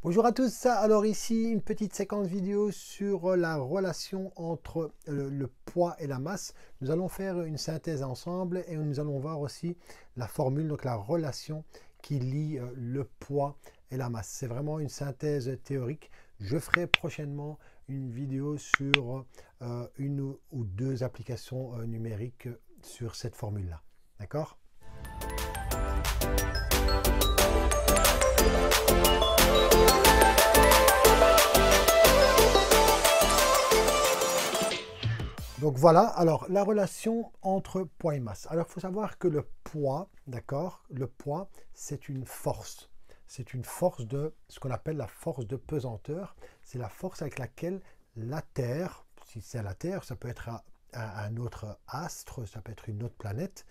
Bonjour à tous, alors ici une petite séquence vidéo sur la relation entre le poids et la masse. Nous allons faire une synthèse ensemble et nous allons voir aussi la formule, donc la relation qui lie le poids et la masse. C'est vraiment une synthèse théorique. Je ferai prochainement une vidéo sur une ou deux applications numériques sur cette formule-là. D'accord ? Donc voilà, alors la relation entre poids et masse. Alors il faut savoir que le poids, d'accord, le poids, c'est une force. C'est une force de ce qu'on appelle la force de pesanteur. C'est la force avec laquelle la Terre, si c'est la Terre, ça peut être un autre astre, ça peut être une autre planète,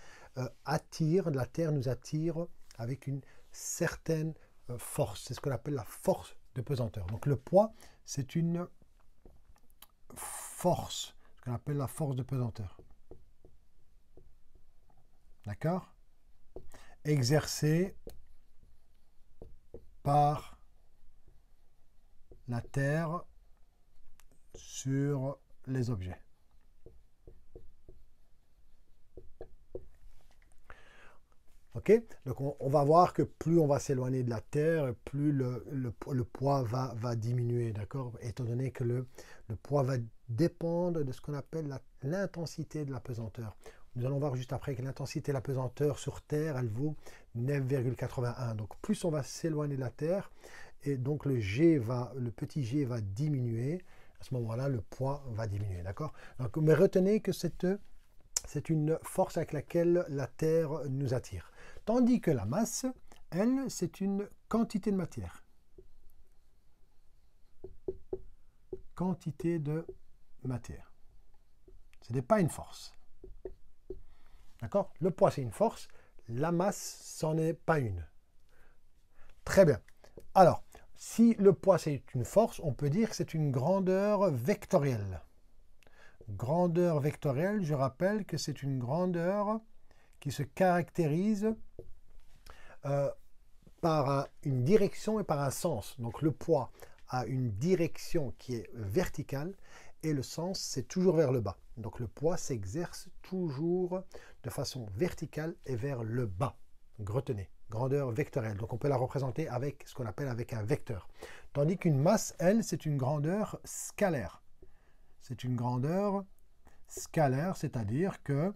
attire, la Terre nous attire avec une certaine force. C'est ce qu'on appelle la force de pesanteur. Donc le poids, c'est une force. Ce qu'on appelle la force de pesanteur. D'accord? Exercée par la Terre sur les objets. Ok? Donc on va voir que plus on va s'éloigner de la Terre, plus le poids va diminuer, d'accord? Étant donné que le poids va dépendre de ce qu'on appelle l'intensité de la pesanteur. Nous allons voir juste après que l'intensité de la pesanteur sur Terre, elle vaut 9,81. Donc plus on va s'éloigner de la Terre, et donc le petit g va diminuer. À ce moment-là, le poids va diminuer, d'accord? Donc, mais retenez que c'est une force avec laquelle la Terre nous attire. Tandis que la masse, elle, c'est une quantité de matière. Quantité de matière. Ce n'est pas une force. D'accord? Le poids, c'est une force. La masse, c'en est pas une. Très bien. Alors, si le poids, c'est une force, on peut dire que c'est une grandeur vectorielle. Grandeur vectorielle, je rappelle que c'est une grandeur qui se caractérise par une direction et par un sens. Donc le poids a une direction qui est verticale et le sens, c'est toujours vers le bas. Donc le poids s'exerce toujours de façon verticale et vers le bas. Donc, retenez, grandeur vectorielle. Donc on peut la représenter avec ce qu'on appelle avec un vecteur. Tandis qu'une masse, elle, c'est une grandeur scalaire. C'est une grandeur scalaire, c'est-à-dire que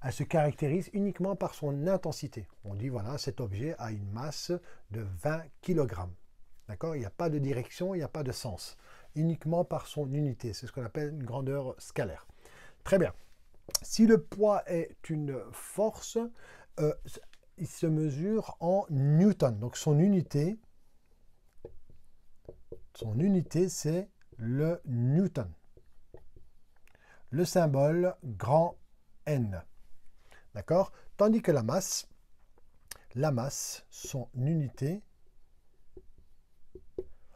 elle se caractérise uniquement par son intensité. On dit, voilà, cet objet a une masse de 20 kg. D'accord? Il n'y a pas de direction, il n'y a pas de sens. Uniquement par son unité. C'est ce qu'on appelle une grandeur scalaire. Très bien. Si le poids est une force, il se mesure en newton. Donc son unité, c'est le newton. Le symbole grand N. D'accord? Tandis que la masse, son unité,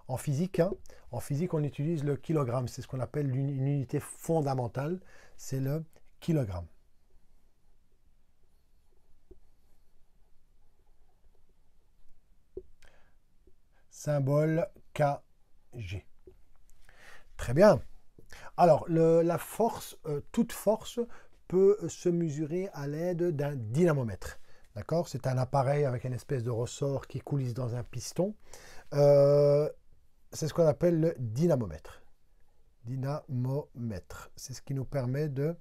en physique, on utilise le kilogramme. C'est ce qu'on appelle une unité fondamentale. C'est le kilogramme. Symbole Kg. Très bien. Alors, la force, toute force peut se mesurer à l'aide d'un dynamomètre. D'accord? C'est un appareil avec une espèce de ressort qui coulisse dans un piston. C'est ce qu'on appelle le dynamomètre. Dynamomètre. C'est ce qui nous permet de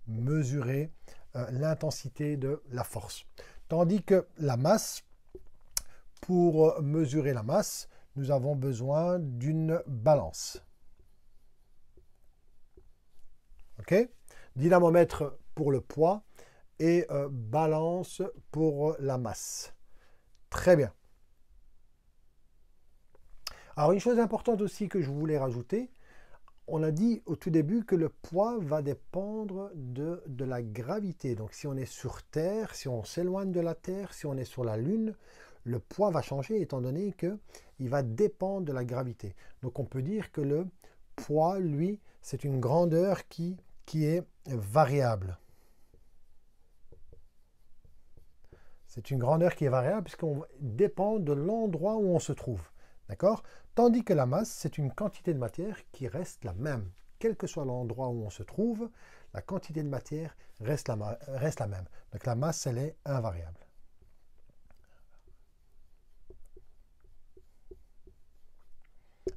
mesurer l'intensité de la force. Tandis que la masse, pour mesurer la masse, nous avons besoin d'une balance. Ok? Dynamomètre pour le poids et balance pour la masse. Très bien. Alors une chose importante aussi que je voulais rajouter, on a dit au tout début que le poids va dépendre de la gravité. Donc si on est sur Terre, si on s'éloigne de la Terre, si on est sur la Lune, le poids va changer étant donné qu'il va dépendre de la gravité. Donc on peut dire que le poids, lui, c'est une grandeur qui est variable. C'est une grandeur qui est variable puisqu'on dépend de l'endroit où on se trouve. D'accord? Tandis que la masse, c'est une quantité de matière qui reste la même. Quel que soit l'endroit où on se trouve, la quantité de matière reste la même. Donc la masse, elle est invariable.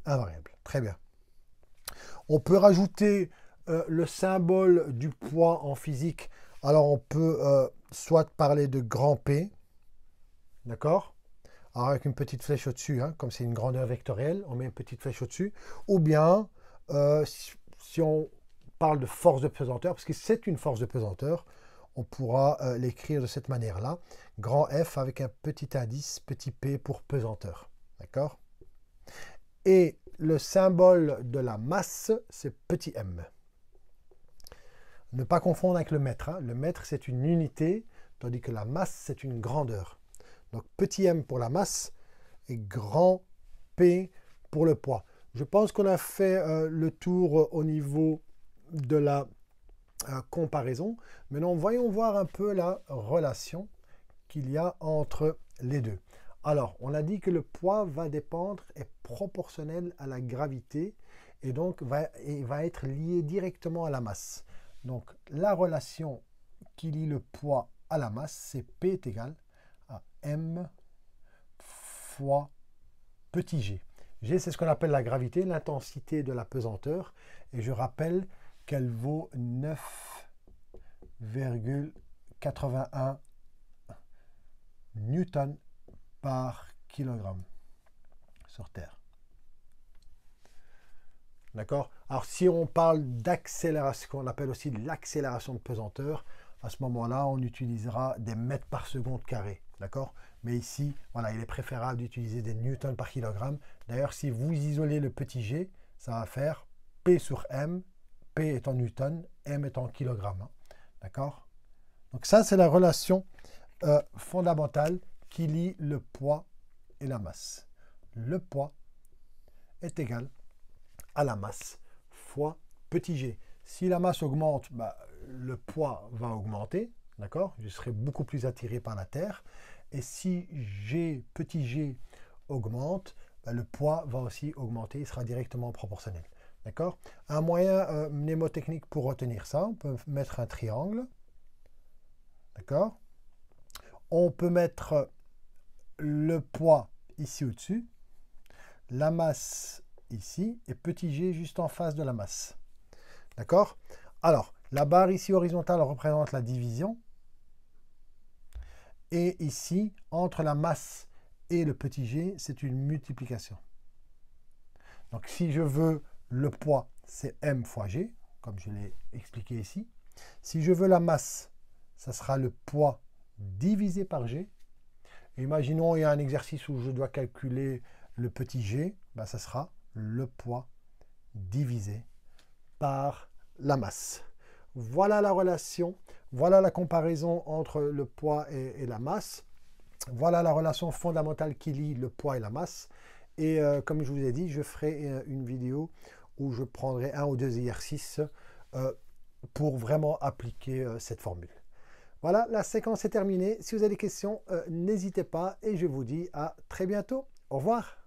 Invariable. Très bien. On peut rajouter le symbole du poids en physique. Alors on peut soit parler de grand P, d'accord? Alors avec une petite flèche au-dessus, hein, comme c'est une grandeur vectorielle, on met une petite flèche au-dessus. Ou bien, si on parle de force de pesanteur, parce que c'est une force de pesanteur, on pourra l'écrire de cette manière-là. Grand F avec un petit indice, petit p pour pesanteur. D'accord? Et le symbole de la masse, c'est petit m. Ne pas confondre avec le mètre. Hein. Le mètre, c'est une unité, tandis que la masse, c'est une grandeur. Donc petit m pour la masse et grand P pour le poids. Je pense qu'on a fait le tour au niveau de la comparaison. Maintenant, voyons voir un peu la relation qu'il y a entre les deux. Alors, on a dit que le poids va dépendre, est proportionnel à la gravité et donc va être lié directement à la masse. Donc, la relation qui lie le poids à la masse, c'est P est égal à M fois petit g. G, c'est ce qu'on appelle la gravité, l'intensité de la pesanteur. Et je rappelle qu'elle vaut 9,81 newtons par kilogramme sur Terre. D'accord? Alors, si on parle d'accélération, qu'on appelle aussi l'accélération de pesanteur, à ce moment-là, on utilisera des mètres par seconde carré. D'accord? Mais ici, voilà, il est préférable d'utiliser des newtons par kilogramme. D'ailleurs, si vous isolez le petit g, ça va faire P sur M. P est en newton, M est en kilogramme. Hein. D'accord? Donc ça, c'est la relation fondamentale qui lie le poids et la masse. Le poids est égal à la masse fois petit g. Si la masse augmente, bah, le poids va augmenter, d'accord? Je serai beaucoup plus attiré par la Terre. Et si petit g augmente, bah, le poids va aussi augmenter, il sera directement proportionnel. D'accord? Un moyen mnémotechnique pour retenir ça, on peut mettre un triangle. D'accord? On peut mettre le poids ici au-dessus, la masse ici et petit g juste en face de la masse. D'accord? Alors, la barre ici horizontale représente la division. Et ici, entre la masse et le petit g, c'est une multiplication. Donc, si je veux le poids, c'est m fois g, comme je l'ai expliqué ici. Si je veux la masse, ça sera le poids divisé par g. Imaginons il y a un exercice où je dois calculer le petit g, ben, ça sera le poids divisé par la masse. Voilà la relation, voilà la comparaison entre le poids et la masse. Voilà la relation fondamentale qui lie le poids et la masse. Et comme je vous ai dit, je ferai une vidéo où je prendrai un ou deux exercices pour vraiment appliquer cette formule. Voilà, la séquence est terminée. Si vous avez des questions, n'hésitez pas et je vous dis à très bientôt. Au revoir.